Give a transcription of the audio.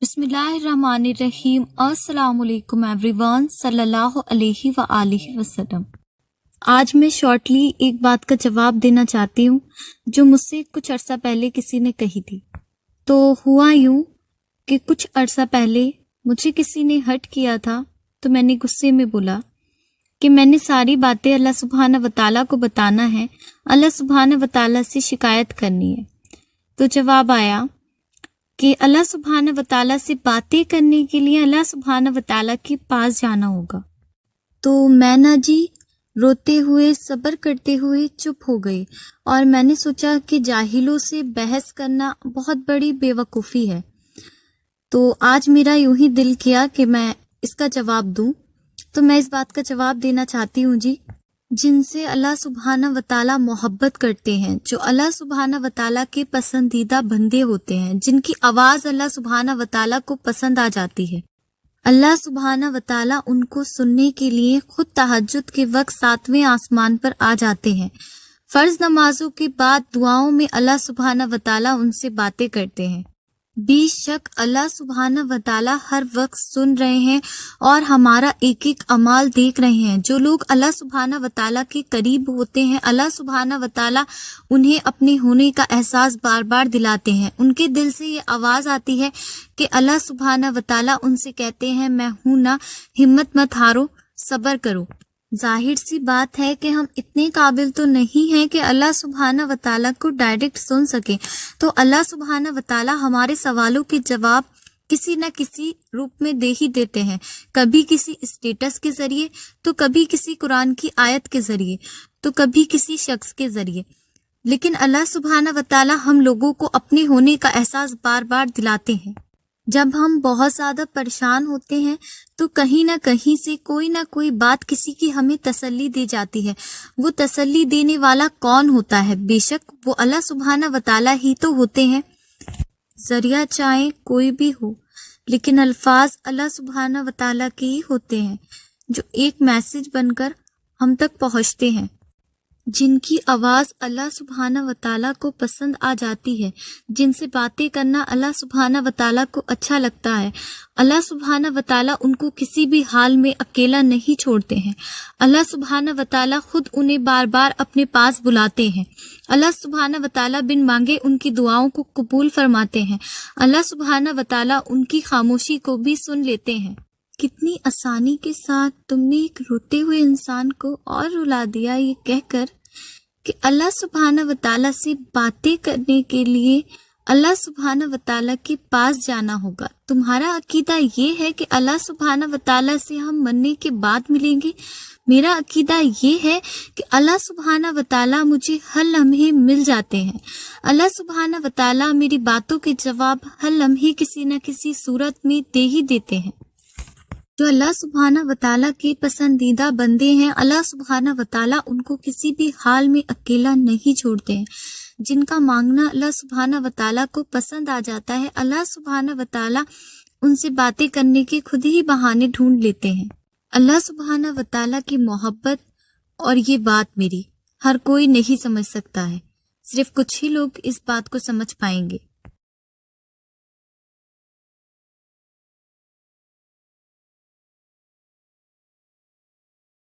बिस्मिल्लाहिर्रहमानिर्रहीम। अस्सलाम वालेकुम एवरीवन, सल्लल्लाहु अलैहि व आलिहि वसल्लम। आज मैं शॉर्टली एक बात का जवाब देना चाहती हूँ जो मुझसे कुछ अरसा पहले किसी ने कही थी। तो हुआ यूँ कि कुछ अरसा पहले मुझे किसी ने हर्ट किया था, तो मैंने गुस्से में बोला कि मैंने सारी बातें अल्लाह सुब्हाना व तआला को बताना है, अल्लाह सुब्हाना व तआला से शिकायत करनी है। तो जवाब आया कि अल्लाह सुब्हाना व तआला से बातें करने के लिए अल्लाह सुब्हाना व तआला के पास जाना होगा। तो मैं ना जी रोते हुए सब्र करते हुए चुप हो गई और मैंने सोचा कि जाहिलों से बहस करना बहुत बड़ी बेवकूफ़ी है। तो आज मेरा यूं ही दिल किया कि मैं इसका जवाब दूं। तो मैं इस बात का जवाब देना चाहती हूँ जी, जिनसे अल्लाह सुब्हाना व तआला मोहब्बत करते हैं, जो अल्लाह सुब्हाना व तआला के पसंदीदा बंदे होते हैं, जिनकी आवाज़ अल्लाह सुब्हाना व तआला को पसंद आ जाती है, अल्लाह सुब्हाना व तआला उनको सुनने के लिए खुद तहज्जुद के वक्त 7वें आसमान पर आ जाते हैं। फ़र्ज नमाजों के बाद दुआओं में अल्लाह सुब्हाना व तआला उनसे बातें करते हैं। बेशक अल्लाह सुब्हाना व तआला हर वक्त सुन रहे हैं और हमारा एक एक अमाल देख रहे हैं। जो लोग अल्लाह सुब्हाना व तआला के करीब होते हैं, अल्लाह सुब्हाना व तआला उन्हें अपने होने का एहसास बार बार दिलाते हैं। उनके दिल से ये आवाज़ आती है कि अल्लाह सुब्हाना व तआला उनसे कहते हैं, मैं हूं ना, हिम्मत मत हारो, सब्र करो। जाहिर सी बात है कि हम इतने काबिल तो नहीं हैं कि अल्लाह सुब्हाना व तआला को डायरेक्ट सुन सके। तो अल्लाह सुब्हाना व तआला हमारे सवालों के जवाब किसी न किसी रूप में दे ही देते हैं, कभी किसी स्टेटस के जरिए, तो कभी किसी कुरान की आयत के जरिए, तो कभी किसी शख्स के जरिए। लेकिन अल्लाह सुब्हाना व तआला हम लोगों को अपने होने का एहसास बार बार दिलाते हैं। जब हम बहुत ज़्यादा परेशान होते हैं तो कहीं ना कहीं से कोई ना कोई बात किसी की हमें तसल्ली दे जाती है। वो तसल्ली देने वाला कौन होता है? बेशक वो अल्लाह सुब्हाना व तआला ही तो होते हैं। जरिया चाहे कोई भी हो, लेकिन अल्फाज अल्लाह सुब्हाना व तआला के ही होते हैं जो एक मैसेज बनकर हम तक पहुँचते हैं, जिनकी आवाज़ अल्लाह सुब्हाना व तआला को पसंद आ जाती है, जिनसे बातें करना अल्लाह सुब्हाना व तआला को अच्छा लगता है। अल्लाह सुब्हाना व तआला उनको किसी भी हाल में अकेला नहीं छोड़ते हैं। अल्लाह सुब्हाना व तआला खुद उन्हें बार बार अपने पास बुलाते हैं। अल्लाह सुब्हाना व तआला बिन मांगे उनकी दुआओं को कबूल फरमाते हैं। अल्लाह सुब्हाना व तआला उनकी खामोशी को भी सुन लेते हैं। कितनी आसानी के साथ तुमने एक रोते हुए इंसान को और रुला दिया, ये कहकर कि अल्लाह सुब्हाना व तआला से बातें करने के लिए अल्लाह सुब्हाना व तआला के पास जाना होगा। तुम्हारा अकीदा ये है कि अल्लाह सुब्हाना व तआला से हम मरने के बाद मिलेंगे। मेरा अकीदा ये है कि अल्लाह सुब्हाना व तआला मुझे हर लम्हे मिल जाते हैं। अल्लाह सुब्हाना व तआला मेरी बातों के जवाब हर लम्हे किसी न किसी सूरत में दे ही देते हैं। जो अल्लाह सुब्हाना व तआला के पसंदीदा बंदे हैं, अल्लाह सुब्हाना व तआला उनको किसी भी हाल में अकेला नहीं छोड़ते हैं। जिनका मांगना अल्लाह सुब्हाना व तआला को पसंद आ जाता है, अल्लाह सुब्हाना व तआला उनसे बातें करने के खुद ही बहाने ढूंढ लेते हैं। अल्लाह सुब्हाना व तआला की मोहब्बत और ये बात मेरी हर कोई नहीं समझ सकता है, सिर्फ कुछ ही लोग इस बात को समझ पाएंगे।